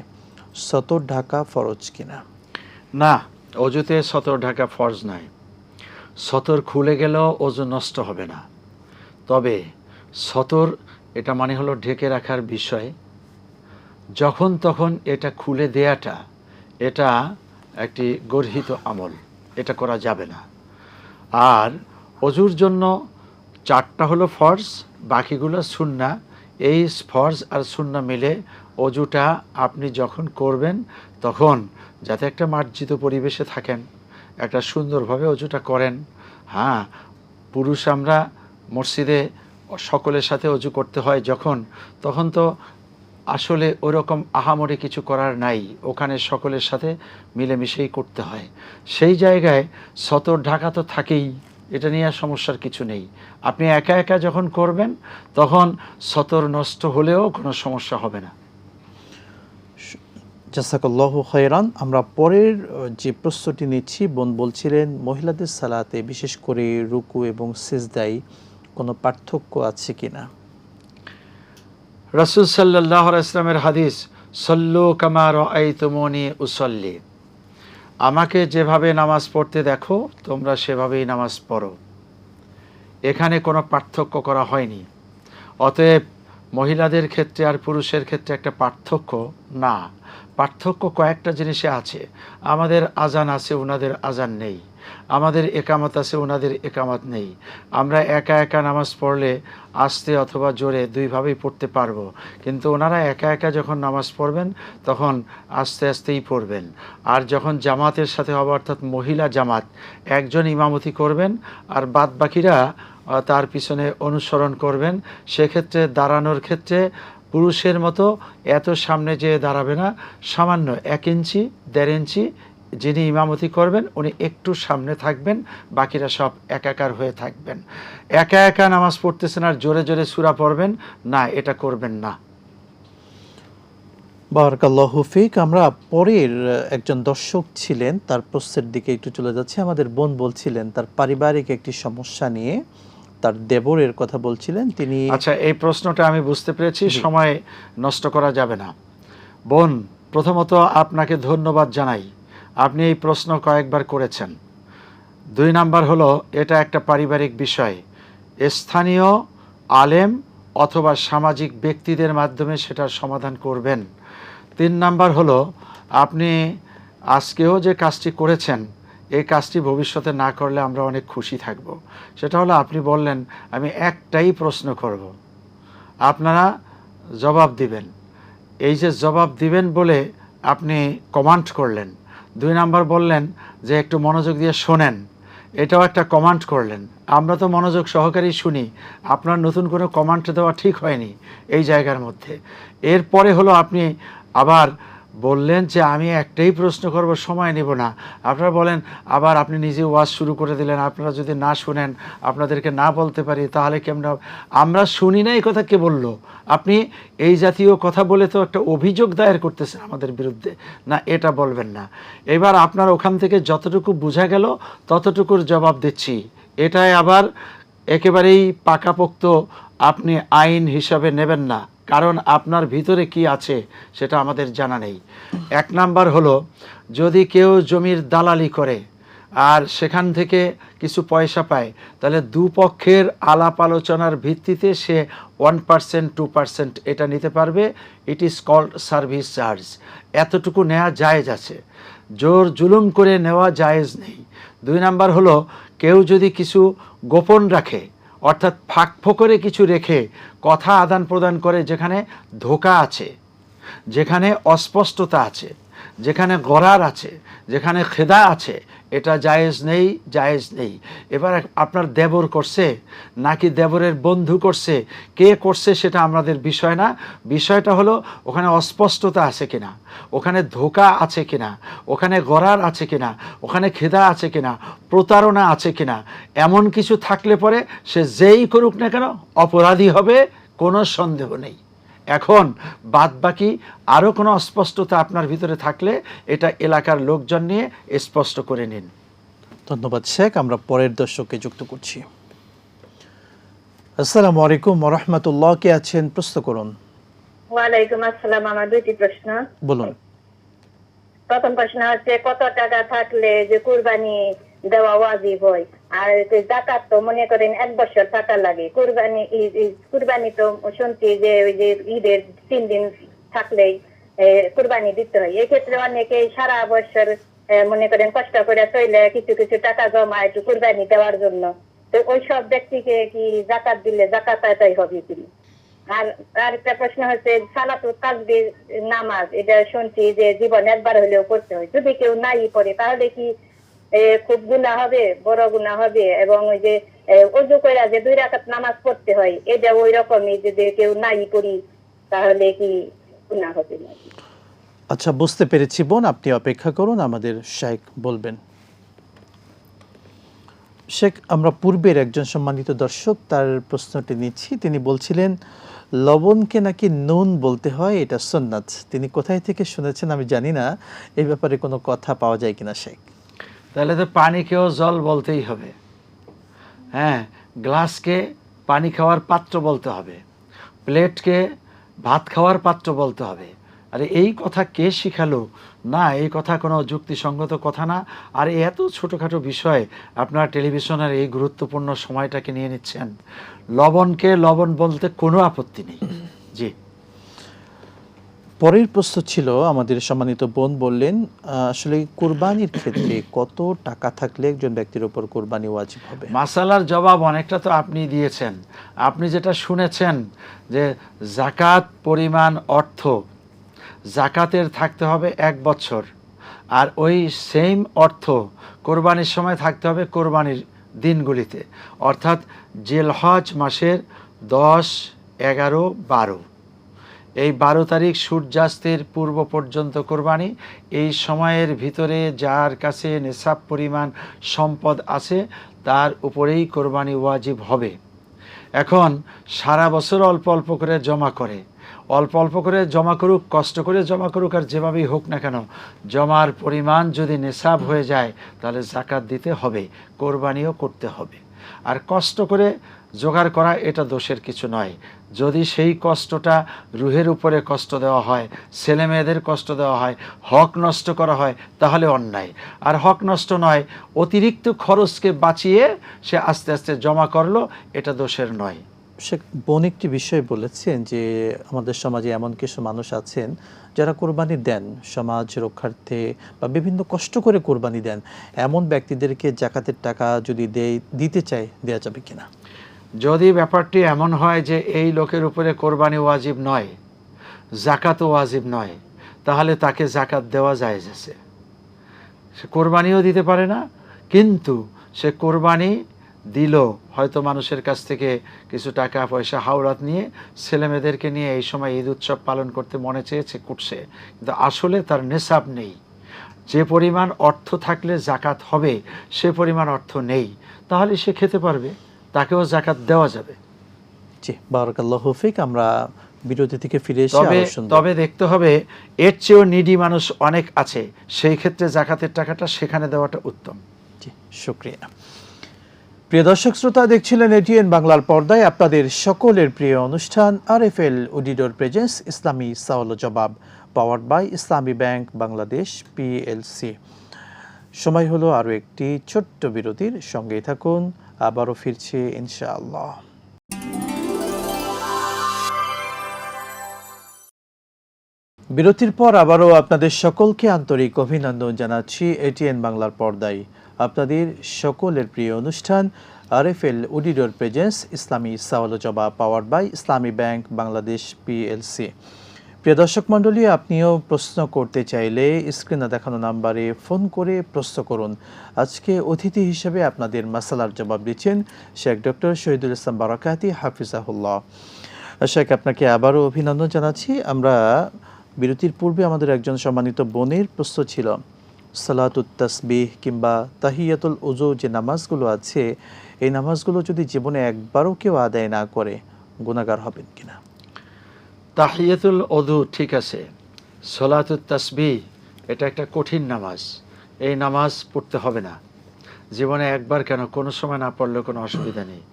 সতর ঢাকা ফরজ কিনা? না, অজুতে সতর ঢাকা ফরজ নাই। সতর খুলে গেলেও অজু নষ্ট হবে না। তবে সতর এটা মানে হলো ঢেকে রাখার বিষয়। যখন তখন এটা খুলে দেয়াটা এটা একটি গর্হিত আমল, এটা করা যাবে না। আর অজুর জন্য 4টা হলো ফরজ, বাকিগুলো সুন্নাহ। এই ফরজ আর সুন্নাহ মিলে অজুটা আপনি যখন করবেন তখন যাতে একটা মার্জিত পরিবেশে থাকেন, একটা সুন্দরভাবে অজুটা করেন। হ্যাঁ, পুরুষ আমরা মসজিদে সকলের সাথে অজু করতে হয় যখন, তখন তো আসলে ওরকম আহামরি কিছু করার নাই, ওখানে সকলের সাথে মিলেমিশেই করতে হয়। সেই জায়গায় সতর ঢাকা তো থাকেই, এটা নিয়ে আর সমস্যার কিছু নেই। আপনি একা একা যখন করবেন তখন সতর নষ্ট হলেও কোনো সমস্যা হবে না। জাযাকাল্লাহু খায়রান। আমরা পরের যে প্রশ্নটি নিচ্ছি, বোন বলছিলেন মহিলাদের সালাতে বিশেষ করে রুকু এবং সিজদায় কোনো পার্থক্য আছে কিনা? রাসূল সাল্লাল্লাহু আলাইহি ওয়াসাল্লামের হাদিস, সল্লু কামা রাআইতুমুনি উসাল্লি, আমাকে যেভাবে নামাজ পড়তে দেখো তোমরা সেভাবেই নামাজ পড়ো। এখানে কোনো পার্থক্য করা হয়নি। অতএব মহিলাদের ক্ষেত্রে আর পুরুষের ক্ষেত্রে একটা পার্থক্য না। পার্থক্য কয়েকটা জিনিসে আছে। আমাদের আজান আছে, ওনাদের আজান নেই। আমাদের একামত আছে, ওনাদের একামত নেই। আমরা একা একা নামাজ পড়লে আস্তে অথবা জোরে দুইভাবেই পড়তে পারবো, কিন্তু ওনারা একা একা যখন নামাজ পড়বেন তখন আস্তে আস্তেই পড়বেন। আর যখন জামাতের সাথে হবে, অর্থাৎ মহিলা জামাত, একজন ইমামতি করবেন আর বাদ বাকিরা তার পিছনে অনুসরণ করবেন। সেক্ষেত্রে দাঁড়ানোর ক্ষেত্রে পুরুষের মতো এত সামনে যেয়ে দাঁড়াবে না, সামান্য 1 ইঞ্চি 1.5 ইঞ্চি যিনি ইমামতি করবেন উনি একটু সামনে থাকবেন, বাকিরা সব একাকার হয়ে থাকবেন। একা একা নামাজ পড়তেছেন আর জোরে জোরে সূরা পড়বেন না, এটা করবেন না। বারাকাল্লাহু ফিক। আমরা পরের একজন দর্শক ছিলেন, তার প্রশ্নের দিকে একটু চলে যাচ্ছি। আমাদের বোন বলছিলেন তার পারিবারিক একটি সমস্যা নিয়ে, তার দেবরের কথা বলছিলেন তিনি। আচ্ছা, এই প্রশ্নটা আমি বুঝতে পেরেছি, সময় নষ্ট করা যাবে না। বোন, প্রথমত আপনাকে ধন্যবাদ জানাই, আপনি এই প্রশ্ন কয়েকবার করেছেন। 2 নাম্বার হলো এটা একটা পারিবারিক বিষয়, স্থানীয় আলেম অথবা সামাজিক ব্যক্তিদের মাধ্যমে সেটার সমাধান করবেন। 3 নাম্বার হলো আপনি আজকেও যে কাজটি করেছেন এই কাজটি ভবিষ্যতে না করলে আমরা অনেক খুশি থাকব। সেটা হলো আপনি বললেন আমি একটাই প্রশ্ন করব, আপনারা জবাব দিবেন। এই যে জবাব দিবেন বলে আপনি কমান্ড করলেন। 2 নাম্বার বললেন যে একটু মনোযোগ দিয়ে শোনেন, এটাও একটা কমান্ড করলেন। আমরা তো মনোযোগ সহকারেই শুনি, আপনার নতুন কোনো কমান্ড দেওয়া ঠিক হয়নি এই জায়গার মধ্যে। এরপরে হলো আপনি আবার বললেন যে আমি একটাই প্রশ্ন করব, সময় নেব না। আপনারা বলেন আবার আপনি নিজে ওয়াজ শুরু করে দিলেন, আপনারা যদি না শুনেন, আপনাদেরকে না বলতে পারি তাহলে কেমন? আমরা শুনি না এই কথা কে বলল? আপনি এই জাতীয় কথা বলে তো একটা অভিযোগ দায়ের করতেছেন আমাদের বিরুদ্ধে, না এটা বলবেন না। এবার আপনার ওখান থেকে যতটুকু বোঝা গেল ততটুকুর জবাব দিচ্ছি। এটাই আবার একেবারেই পাকাপোক্ত আপনি আইন হিসাবে নেবেন না, কারণ আপনার ভিতরে কি আছে সেটা আমাদের জানা নেই। 1 নাম্বার হলো যদি কেউ জমির দালালি করে আর সেখান থেকে কিছু পয়সা পায়, তাহলে দুপক্ষের আলাপ আলোচনার ভিত্তিতে সে 1% 2% এটা নিতে পারবে। It is called service charge. এতটুকু নেওয়া জায়েজ আছে, জোর জুলুম করে নেওয়া জায়েজ নেই। 2 নাম্বার হলো কেউ যদি কিছু গোপন রাখে, অর্থাৎ ফাঁক ফোকরে কিছু রেখে কথা আদান প্রদান করে, যেখানে ধোঁকা আছে, যেখানে অস্পষ্টতা আছে, যেখানে গরার আছে, যেখানে খেদা আছে, এটা জায়েজ নেই, জায়েজ নেই। এবার আপনার দেবর করছে নাকি দেবরের বন্ধু করছে, কে করছে সেটা আমাদের বিষয় না। বিষয়টা হলো ওখানে অস্পষ্টতা আছে কিনা, ওখানে ধোঁকা আছে কিনা, ওখানে গরার আছে কিনা, ওখানে খেদা আছে কিনা, প্রতারণা আছে কিনা। এমন কিছু থাকলে পরে সে যেই করুক না কেন অপরাধী হবে, কোনো সন্দেহ নেই। এখন বাদবাকি আরও কোনো অস্পষ্টতা আপনার ভিতরে থাকলে এটা এলাকার লোকজন নিয়ে স্পষ্ট করে নিন। ধন্যবাদ শেখ। আমরা পরের দর্শককে যুক্ত করছি। আসসালামু আলাইকুম ওয়া রাহমাতুল্লাহ, কে আছেন প্রশ্ন করুন। ওয়ালাইকুম আসসালাম। আমার দুইটি প্রশ্ন। বলুন। প্রথম প্রশ্ন হচ্ছে, কত টাকা থাকলে যে কুরবানি দেওয়া ওয়াজিব হয়? আর যাকাত তো মনে করেন 1 বছর টাকা লাগে। কুরবানি তো শুনছি যে ওই যে ঈদের 3 দিন থাকলেই কুরবানি দিতে হয়। এক্ষেত্রে অনেকে সারা বছর মনে করেন কষ্ট করে চলে কিছু কিছু টাকা জমায় একটু কুরবানি দেওয়ার জন্য। তো ওই সব ব্যক্তিকে কি যাকাত দিলে যাকাত আদায় হবে কিনা? আর আরেকটা প্রশ্ন হচ্ছে, সালাতুত তাসবিহ নামাজ, এটা শুনছি যে জীবনে একবার হলেও করতে হয়। যদি কেউ নাই পড়ে তাহলে কি খুব গুনাহ হবে, বড় গুনাহ হবে? এবং ওই যে ওযু কইরা যে 2 রাকাত নামাজ পড়তে হয়, এটা ওই রকমই যদি কেউ নাই পড়ি তাহলে কি গুনাহ হবে নাকি? আচ্ছা, বুঝতে পেরেছি বোন, আপনি অপেক্ষা করুন, আমাদের শেখ বলবেন। শেখ, আমরা পূর্বের একজন সম্মানিত দর্শক তার প্রশ্নটি নিচ্ছি। তিনি বলছিলেন লবণকে নাকি নুন বলতে হয়, এটা সুন্নাত। তিনি কোথায় থেকে শুনেছেন আমি জানি না, এই ব্যাপারে কোনো কথা পাওয়া যায় কিনা শেখ? তাহলে তো পানিকেও জল বলতেই হবে। হ্যাঁ, গ্লাসকে পানি খাওয়ার পাত্র বলতে হবে, প্লেটকে ভাত খাওয়ার পাত্র বলতে হবে। আরে এই কথা কে শিখালো? না, এই কথা কোনো যুক্তিসঙ্গত কথা না। আর এত ছোটোখাটো বিষয় আপনারা টেলিভিশনের এই গুরুত্বপূর্ণ সময়টাকে নিয়ে নিচ্ছেন। লবণকে লবণ বলতে কোনো আপত্তি নেই। জি। পরের প্রশ্ন ছিল, আমাদের সম্মানিত বোন বললেন আসলে কুরবানির ক্ষেত্রে কত টাকা থাকলে একজন ব্যক্তির উপর কুরবানি ওয়াজিব হবে? মাসালার জবাব অনেকটা তো আপনি দিয়েছেন। আপনি যেটা শুনেছেন যে জাকাত পরিমাণ অর্থ জাকাতের থাকতে হবে 1 বছর, আর ওই সেম অর্থ কোরবানির সময় থাকতে হবে কোরবানির দিনগুলিতে, অর্থাৎ জিলহজ মাসের 10, 11, 12। এই 12 তারিখ সূর্যাস্তের পূর্ব পর্যন্ত কোরবানি। এই সময়ের ভিতরে যার কাছে নেশাব পরিমাণ সম্পদ আছে তার উপরেই কোরবানি ওয়াজিব হবে। এখন সারা বছর অল্প অল্প করে জমা করে, অল্প অল্প করে জমা করুক, কষ্ট করে জমা করুক, আর যেভাবেই হোক না কেন, জমার পরিমাণ যদি নেশাব হয়ে যায় তাহলে জাকাত দিতে হবে, কোরবানিও করতে হবে। আর কষ্ট করে জোগাড় করা এটা দোষের কিছু নয়। যদি সেই কষ্টটা রুহের উপরে কষ্ট দেওয়া হয়, ছেলে মেয়েদের কষ্ট দেওয়া হয়, হক নষ্ট করা হয়, তাহলে অন্যায়। আর হক নষ্ট নয়, অতিরিক্ত খরচকে বাঁচিয়ে সে আস্তে আস্তে জমা করলো, এটা দোষের নয়। শেখ, বোন একটি বিষয় বলেছেন যে আমাদের সমাজে এমন কিছু মানুষ আছেন যারা কোরবানি দেন সমাজ রক্ষার্থে বা বিভিন্ন কষ্ট করে কোরবানি দেন, এমন ব্যক্তিদেরকে জাকাতের টাকা যদি দিতে চায় দেওয়া যাবে কিনা? যদি ব্যাপারটি এমন হয় যে এই লোকের উপরে কোরবানি ওয়াজিব নয়, জাকাতও ওয়াজিব নয়, তাহলে তাকে জাকাত দেওয়া জায়েজ আছে। সে কোরবানিও দিতে পারে না, কিন্তু সে কোরবানি দিল হয়তো মানুষের কাছ থেকে কিছু টাকা পয়সা হাওলাত নিয়ে, ছেলেমেয়েদেরকে নিয়ে এই সময় ঈদ উৎসব পালন করতে মনে চেয়েছে, করছে, কিন্তু আসলে তার নেশাব নেই। যে পরিমাণ অর্থ থাকলে জাকাত হবে সে পরিমাণ অর্থ নেই, তাহলে সে খেতে পারবে, তাকেও জাকাত দেওয়া যাবে। জি, বারাকাল্লাহু ফিক। আমরা বিরতি থেকে ফিরে এসে তবে দেখতে হবে এর চেয়েও নিডি মানুষ অনেক আছে, সেই ক্ষেত্রে জাকাতের টাকাটা সেখানে দেওয়াটা উত্তম। জি, শুকরিয়া। প্রিয় দর্শক শ্রোতা, দেখছিলেন এটিএন বাংলার পর্দায় আপনাদের সকলের প্রিয় অনুষ্ঠান আরএফএল অডিটর প্রেজেন্স ইসলামী সওয়াল ও জবাব, powered by Islami bank Bangladesh PLC. সময় হলো আরও একটি ছোট্ট বিরতির, সঙ্গেই থাকুন, আবারও ফিরছি ইনশাআল্লাহ। বিরতির পর আবারও আপনাদের সকলকে আন্তরিক অভিনন্দন জানাচ্ছি এটিএন বাংলার পর্দায় আপনাদের সকলের প্রিয় অনুষ্ঠান আরএফএল অডিটর প্রেজেন্স ইসলামী সওয়াল ও জবাব, powered by Islami bank Bangladesh PLC. প্রিয় দর্শক মণ্ডলী, আপনিও প্রশ্ন করতে চাইলে স্ক্রিনে দেখানো নাম্বারে ফোন করে প্রশ্ন করুন। আজকে অতিথি হিসেবে আপনাদের মাসালার জবাব দিচ্ছেন শেখ ডক্টর শহীদুল ইসলাম বারাকাতি হাফিজাহুল্লাহ। শেখ, আপনাকে আবারও অভিনন্দন জানাচ্ছি। আমরা বিরতির পূর্বে আমাদের একজন সম্মানিত বোনের প্রশ্ন ছিল, সালাতুত তাসবিহ কিংবা তাহিয়াতুল উযু যে নামাজগুলো আছে, এই নামাজগুলো যদি জীবনে একবারও কেউ আদায় না করে গুনাহগার হবেন কিনা? তাহিয়াতুল উযু ঠিক আছে, সলাতুত তাসবিহ এটা একটা কঠিন নামাজ, এই নামাজ পড়তে হবে না। জীবনে একবার কেন, কোনো সময় না পড়লে কোনো অসুবিধা নেই।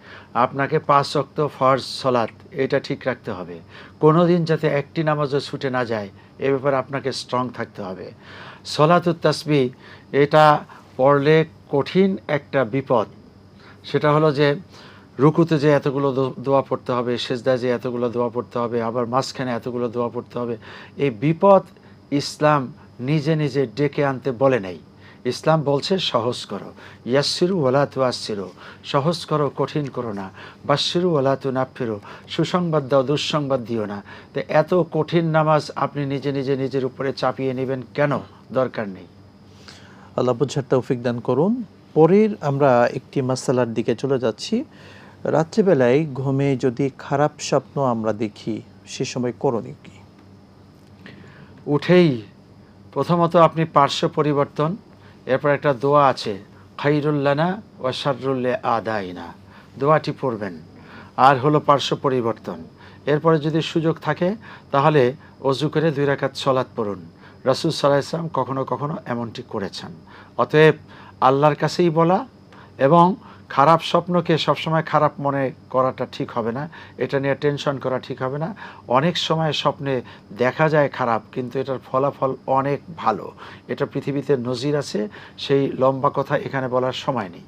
আপনাকে 5 ওয়াক্ত ফরজ সলাত এটা ঠিক রাখতে হবে, কোনো দিন যাতে একটি নামাজও ছুটে না যায় এ ব্যাপারে আপনাকে স্ট্রং থাকতে হবে। সলাতুত তাসবিহ এটা পড়লে কঠিন একটা বিপদ, সেটা হলো যে রুকুতে যে এতগুলো দোয়া পড়তে হবে, সেজদায় যে এতগুলো দোয়া পড়তে হবে, আবার মাঝখানে এতগুলো দোয়া পড়তে হবে। এই বিপদ ইসলাম নিজে নিজে ডেকে আনতে বলে নাই। ইসলাম বলছে সহজ করো, ইয়াসসিরু ওয়ালা তুআসসিরু, সহজ করো কঠিন করো না, বাশশিরু ওয়ালা তুনাফফিরু, সুসংবাদ দাও দুঃসংবাদ দিও না। তো এত কঠিন নামাজ আপনি নিজে নিজে নিজের উপরে চাপিয়ে নেবেন কেন? দরকার নেই। আল্লাহ বুঝার তৌফিক দান করুন। পরের আমরা একটি মাসালার দিকে চলে যাচ্ছি। রাত্রিবেলায় ঘুমে যদি খারাপ স্বপ্ন আমরা দেখি, সে সময় করণীয় কি? উঠেই প্রথমত আপনি পার্শ্ব পরিবর্তন, এরপর একটা দোয়া আছে, খাইরুল লানা ওয়া শাররুল আদাইনা, দোয়াটি পড়বেন। আর হলো পার্শ্ব পরিবর্তন, এরপরে যদি সুযোগ থাকে তাহলে অজু করে 2 রাকাত সালাত পড়ুন। রাসূল সাল্লাল্লাহু আলাইহি ওয়াসাল্লাম কখনো কখনো এমনটি করেছেন। অতএব আল্লাহর কাছেই বলা, এবং খারাপ স্বপ্নকে সবসময় খারাপ মনে করাটা ঠিক হবে না, এটা নিয়ে টেনশন করা ঠিক হবে না। অনেক সময় স্বপ্নে দেখা যায় খারাপ, কিন্তু এটার ফলাফল অনেক ভালো। এটা পৃথিবীতে নজির আছে, সেই লম্বা কথা এখানে বলার সময় নেই।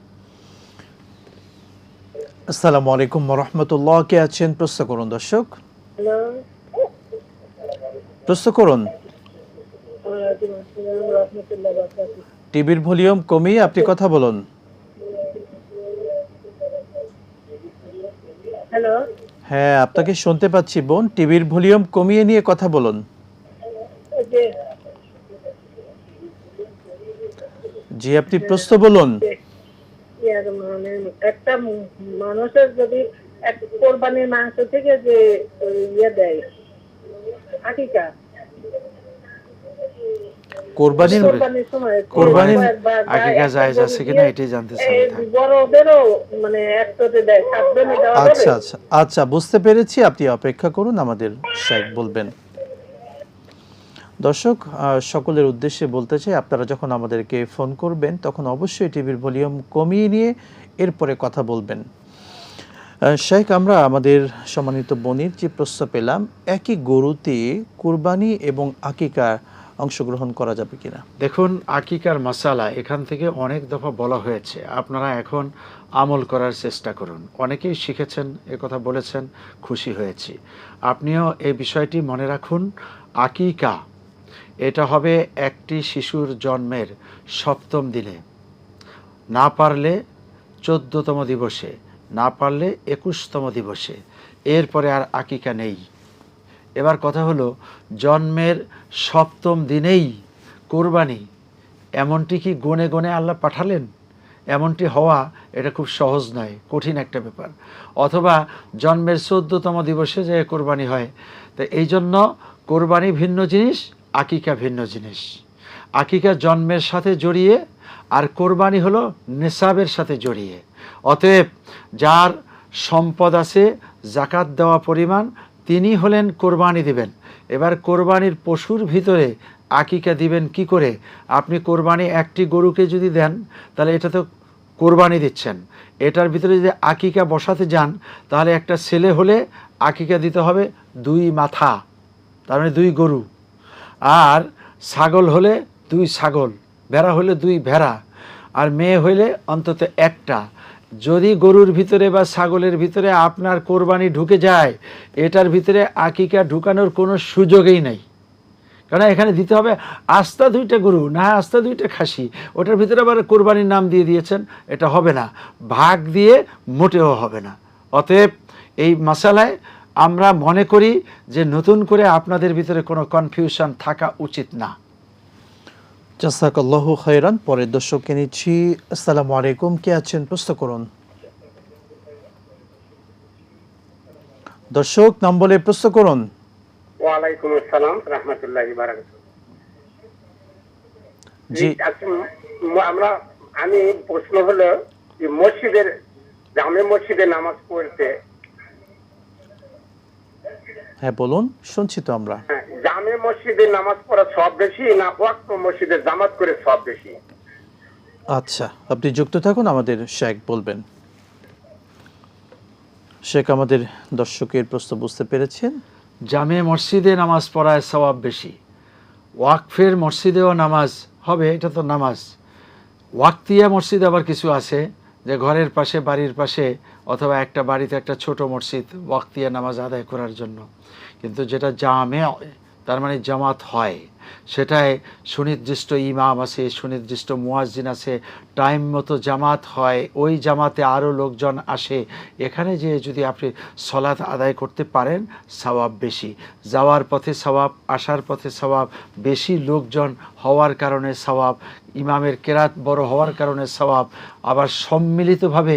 আসসালামু আলাইকুম ওয়া রাহমাতুল্লাহ। কে আছেন? প্রশ্ন করুন দর্শক, হ্যালো, প্রশ্ন করুন। ওয়ালাইকুম আসসালাম রাহমাতুল্লাহি ওয়া বারাকাতুহু। টিভির ভলিউম কমিয়ে আপনি কথা বলুন। হ্যালো, হ্যাঁ, আপনাকে শুনতে পাচ্ছি বোন, টিভির ভলিউম কমিয়ে নিয়ে কথা বলুন। এই যে জি, আপনি প্রশ্ন বলুন। ইয়ার মানে একটা মানুষের যদি এক কোরবানির মাংস থেকে যে ইয়ে দেয় আকিকা, কোরবানির সময় কোরবানির আকিকা জায়েজ আছে কিনা এটাই জানতে চাই। বড়দেরও মানে একসাথে দেয়, সাতজনে দেওয়া যাবে? আচ্ছা আচ্ছা আচ্ছা, বুঝতে পেরেছি। আপনি অপেক্ষা করুন, আমাদের শেখ বলবেন। দর্শক, সকলের উদ্দেশ্যে বলতে চাই, আপনারা যখন আমাদেরকে ফোন করবেন তখন অবশ্যই টিভির ভলিউম কমিয়ে নিয়ে এরপরে কথা বলবেন। শেখ, আমরা আমাদের সম্মানিত বোনের যে প্রশ্ন পেলাম, একই গরুতে কুরবানি এবং আকিকা অংশগ্রহণ করা যাবে কিনা? দেখুন, আকিকার মাসালা এখান থেকে অনেক দফা বলা হয়েছে, আপনারা এখন আমল করার চেষ্টা করুন। অনেকেই শিখেছেন, কথা বলেছেন, খুশি হয়েছি। আপনিও এই বিষয়টি মনে রাখুন, আকিকা এটা হবে একটি শিশুর জন্মের 7ম দিনে, না পারলে 14তম দিবসে, না পারলে 21তম দিবসে, এরপরে আর আকিকা নেই। এবার কথা হলো, জন্মের 7ম দিনেই কোরবানি, এমনটি কি গনে গনে আল্লাহ পাঠালেন? এমনটি হওয়া এটা খুব সহজ নয়, কঠিন একটা ব্যাপার। অথবা জন্মের 14তম দিবসে যে কোরবানি হয়, তো এই জন্য কোরবানি ভিন্ন জিনিস, আকিকা ভিন্ন জিনিস। আকিকা জন্মের সাথে জড়িয়ে, আর কোরবানি হলো নেসাবের সাথে জড়িয়ে। অতএব যার সম্পদ আছে, জাকাত দেওয়া পরিমাণ, তিনি হলেন কোরবানি দিবেন। এবার কোরবানির পশুর ভিতরে আকিকা দিবেন কি করে? আপনি কোরবানি একটি গরুকে যদি দেন, তাহলে এটা তো কোরবানি দিচ্ছেন। এটার ভিতরে যদি আকিকা বসাতে যান, তাহলে একটা ছেলে হলে আকিকা দিতে হবে 2 মাথা, তার মানে 2 গরু। আর ছাগল হলে 2 ছাগল, ভেড়া হলে 2 ভেড়া, আর মেয়ে হইলে অন্তত একটা। যদি গরুর ভিতরে বা ছাগলের ভিতরে আপনার কোরবানি ঢুকে যায়, এটার ভিতরে আকিকা ঢুকানোর কোনো সুযোগই নেই। কারণ এখানে দিতে হবে আস্তা 2টা গরু, না আস্তা 2টা খাসি, ওটার ভিতরে আবার কোরবানির নাম দিয়ে দিয়েছেন, এটা হবে না। ভাগ দিয়ে মোটেও হবে না। অতএব এই মাসালায় আমরা মনে করি যে নতুন করে আপনাদের ভিতরে কোনো কনফিউশন থাকা উচিত না। জাযাকাল্লাহু খাইরান। পরের দর্শককে নিচ্ছি। আসসালামু আলাইকুম, কে আছেন প্রশ্ন করুন। দর্শক নাম বলে প্রশ্ন করুন। ওয়ালাইকুম আসসালাম রাহমাতুল্লাহি ওয়া বারাকাতুহু। জি, আমি প্রশ্ন হলো যে জামে মসজিদে নামাজ পড়তে, হ্যাঁ বলুন, শুনছি তো আমরা। জামে মসজিদে নামাজ পড়া সব বেশি না ওয়াক্ত মসজিদে জামাত করে সব বেশি? আচ্ছা, আপনি যুক্ত থাকুন, আমাদের শেখ বলবেন। শেখ আমাদের দর্শকের প্রশ্ন বুঝতে পেরেছেন। জামে মসজিদে নামাজ পড়ায় সওয়াব বেশি, ওয়াকফের মসজিদেও নামাজ হবে, এটা তো নামাজ। ওয়াক্তিয়া মসজিদ আবার কিছু আছে যে ঘরের পাশে, বাড়ির পাশে, অথবা একটা বাড়িতে একটা ছোট মসজিদ ওয়াক্তিয়া নামাজ আদায় করার জন্য। কিন্তু যেটা জামে, তার মানে জামাত হয়, সেটায় সুনির্দিষ্ট ইমাম আছে, সুনির্দিষ্ট মুয়াজ্জিন আছে, টাইম মতো জামাত হয়, ওই জামাতে আরও লোকজন আসে। এখানে যে যদি আপনি সলাত আদায় করতে পারেন সওয়াব বেশি, যাওয়ার পথে সওয়াব, আসার পথে সওয়াব, বেশি লোকজন হওয়ার কারণে সওয়াব, ইমামের কেরাত বড় হওয়ার কারণে সওয়াব, আবার সম্মিলিতভাবে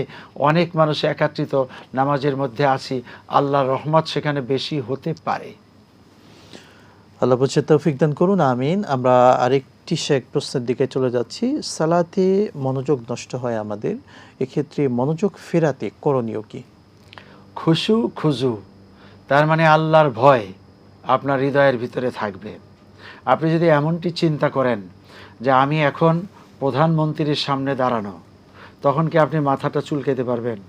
অনেক মানুষ একাত্রিত নামাজের মধ্যে আছি, আল্লাহর রহমত সেখানে বেশি হতে পারে। আল্লাহ বলছে তৌফিক দান করুন, আমিন। আমরা আরেকটি শেখ প্রশ্নের দিকে চলে যাচ্ছি। সালাতে মনোযোগ নষ্ট হয় আমাদের, এক্ষেত্রে মনোযোগ ফেরাতে করণীয় কি? খুশু খুজু, তার মানে আল্লাহর ভয় আপনার হৃদয়ের ভিতরে থাকবে। আপনি যদি এমনটি চিন্তা করেন যে আমি এখন প্রধানমন্ত্রীর সামনে দাঁড়ানো, তখন কি আপনি মাথাটা চুলকাতে পারবেন?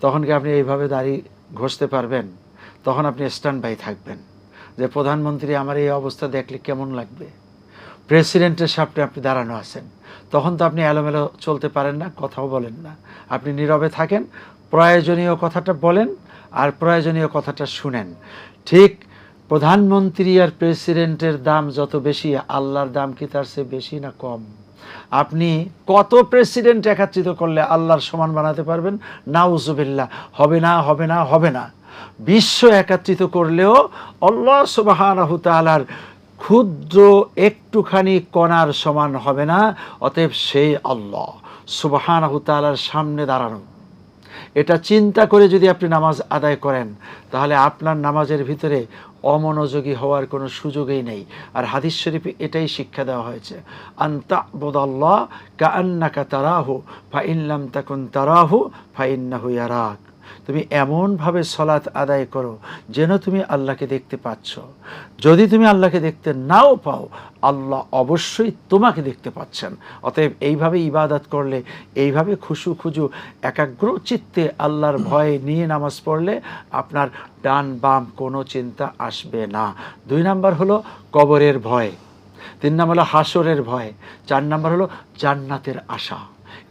তখন কি আপনি এইভাবে দাড়ি ঘষতে পারবেন? তখন আপনি স্ট্যান্ড বাই থাকবেন যে প্রধানমন্ত্রী আমার এই অবস্থা দেখলে কেমন লাগবে। প্রেসিডেন্টের সামনে আপনি দাঁড়ানো আছেন, তখন তো আপনি এলোমেলো চলতে পারেন না, কথাও বলেন না, আপনি নীরবে থাকেন, প্রয়োজনীয় কথাটা বলেন আর প্রয়োজনীয় কথাটা শুনেন। ঠিক প্রধানমন্ত্রী আর প্রেসিডেন্টের দাম যত বেশি, আল্লাহর দাম কি তার চেয়ে বেশি না কম? আপনি কত প্রেসিডেন্ট একত্রিত করলে আল্লাহর সমান বানাতে পারবেন? নাউজুবিল্লাহ, হবে না, হবে না, হবে না। বিশ্ব একত্রিত করলেও আল্লাহ সুবহানাহু তাআলার ক্ষুদ্র একটুখানি কণার সমান হবে না। অতএব সেই আল্লাহ সুবহানাহু তাআলার সামনে দাঁড়ানো, এটা চিন্তা করে যদি আপনি নামাজ আদায় করেন, তাহলে আপনার নামাজের ভিতরে অমনোযোগী হওয়ার কোনো সুযোগই নেই। আর হাদিস শরীফে এটাই শিক্ষা দেওয়া হয়েছে, আনতা বুদাল্লাহ কাআন্নাকা তারাহু ফাইন লাম তাকুন তারাহু ফাইন্নাহু ইয়ারাক। তুমি এমনভাবে সলাত আদায় করো যেন তুমি আল্লাহকে দেখতে পাচ্ছ। যদি তুমি আল্লাহকে দেখতে নাও পাও, আল্লাহ অবশ্যই তোমাকে দেখতে পাচ্ছেন। অতএব এইভাবে ইবাদত করলে, এইভাবে খুশু খুজু একাগ্র চিত্তে আল্লাহর ভয় নিয়ে নামাজ পড়লে আপনার ডান বাম কোনো চিন্তা আসবে না। 2 নাম্বার হলো কবরের ভয়, 3 নাম্বার হলো হাসরের ভয়, 4 নাম্বার হলো জান্নাতের আশা।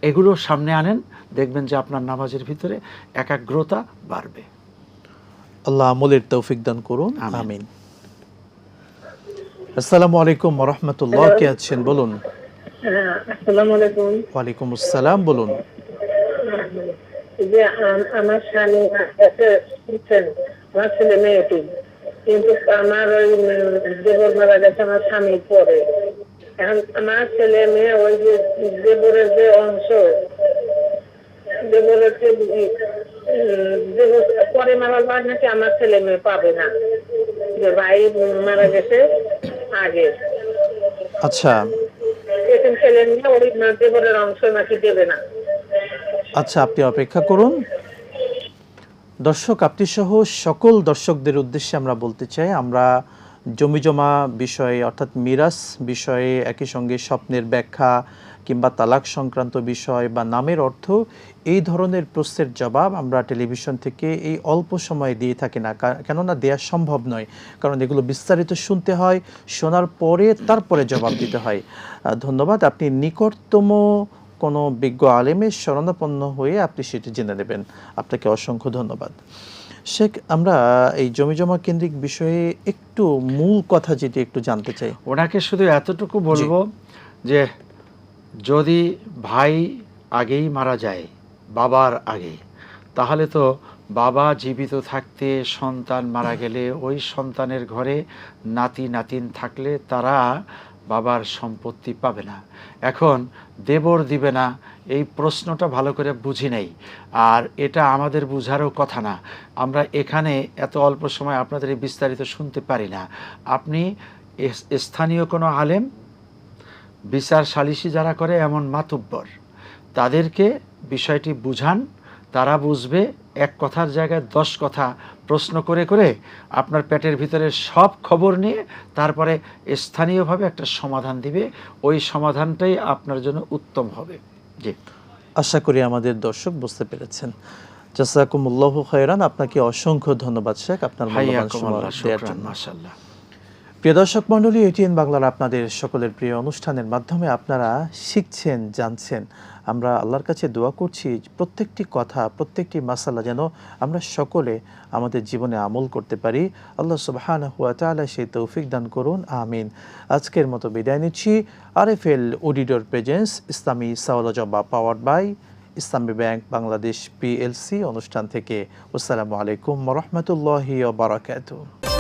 এগুলো সামনে আনেন, দেখবেন যে আপনার নামাজের ভিতরে একাগ্রতা বাড়বে। আল্লাহ আমলের তৌফিক দান করুন, আমিন। আসসালামু আলাইকুম ওয়া রাহমাতুল্লাহ, কে আছেন বলুন। আসসালামু আলাইকুম। ওয়ালাইকুম আসসালাম, বলুন। যে আমার স্বামী আমার ছেলে মেয়েটি, কিন্তু আমার ওই দেবর মারা গেছে আমার স্বামীর পরে। এখন আমার ছেলে মেয়ে ওই যে দেবরের যে অংশ, দেবরের পরে মারার পর নাকি আমার ছেলে মেয়ে পাবে না, যে ভাই মারা গেছে আগে। আচ্ছা এরকম ছেলে মেয়ে ওই দেবরের অংশ নাকি দেবে না। আচ্ছা, আপনি অপেক্ষা করুন। দর্শক, আপনি সহ সকল দর্শকদের উদ্দেশ্যে আমরা বলতে চাই, আমরা জমিজমা বিষয়ে অর্থাৎ মিরাস বিষয়ে, একই সঙ্গে স্বপ্নের ব্যাখ্যা কিংবা তালাক সংক্রান্ত বিষয় বা নামের অর্থ, এই ধরনের প্রশ্নের জবাব আমরা টেলিভিশন থেকে এই অল্প সময়ে দিয়ে থাকি না, কেননা দেওয়া সম্ভব নয়। কারণ এগুলো বিস্তারিত শুনতে হয়, শোনার পরে তারপরে জবাব দিতে হয়। ধন্যবাদ। আপনি নিকটতম কোনো বিজ্ঞ আলেমের শরণাপন্ন হয়ে আপনি সেটি জেনে নেবেন। আপনাকে অসংখ্য ধন্যবাদ। শেখ, আমরা এই জমিজমা কেন্দ্রিক বিষয়ে একটু মূল কথা যেটি একটু জানতে চাই। ওনাকে শুধু এতটুকু বলবো যে যদি ভাই আগেই মারা যায়, বাবার আগে, তাহলে তো বাবা জীবিত থাকতে সন্তান মারা গেলে ওই সন্তানের ঘরে নাতি নাতিন থাকলে তারা বাবার সম্পত্তি পাবে না। এখন দেবর দিবে না, এই প্রশ্নটা ভালো করে বুঝি নাই, আর এটা আমাদের বুঝারও কথা না। আমরা এখানে এত অল্প সময় আপনাদের এই বিস্তারিত শুনতে পারি না। আপনি স্থানীয় কোনো আলেম, বিচার সালিসি যারা করে এমন মাতুব্বর, তাদেরকে বিষয়টি বুঝান, তারা বুঝবে। এক কথার জায়গায় 10 কথা প্রশ্ন করে করে আপনার পেটের ভিতরে সব খবর নিয়ে তারপরে স্থানীয়ভাবে একটা সমাধান দিবে। ওই সমাধানটাই আপনার জন্য উত্তম হবে। জি, আশা করি আমাদের দর্শক বুঝতে পেরেছেন। জাযাকুমুল্লাহু খায়রান। আপনাকে অসংখ্য ধন্যবাদ শেখ আপনার মূল্যবান সময় দেওয়ার জন্য। মাশাআল্লাহ। প্রিয় দর্শক মণ্ডলী, এটিএন বাংলার আপনাদের সকলের প্রিয় অনুষ্ঠানের মাধ্যমে আপনারা শিখছেন, জানছেন। আমরা আল্লাহর কাছে দোয়া করছি প্রত্যেকটি কথা, প্রত্যেকটি মাসালা যেন আমরা সকলে আমাদের জীবনে আমল করতে পারি। আল্লাহ সুবহানাহু ওয়া তাআলা সেই তৌফিক দান করুন, আমিন। আজকের মতো বিদায় নিচ্ছি। আরএফএল অডিটর প্রেজেন্স ইসলামী সওয়াল জবাব powered by Islami bank Bangladesh PLC অনুষ্ঠান থেকে। আসসালামু আলাইকুম ওয়া রাহমাতুল্লাহি ওয়া বারাকাতুহু।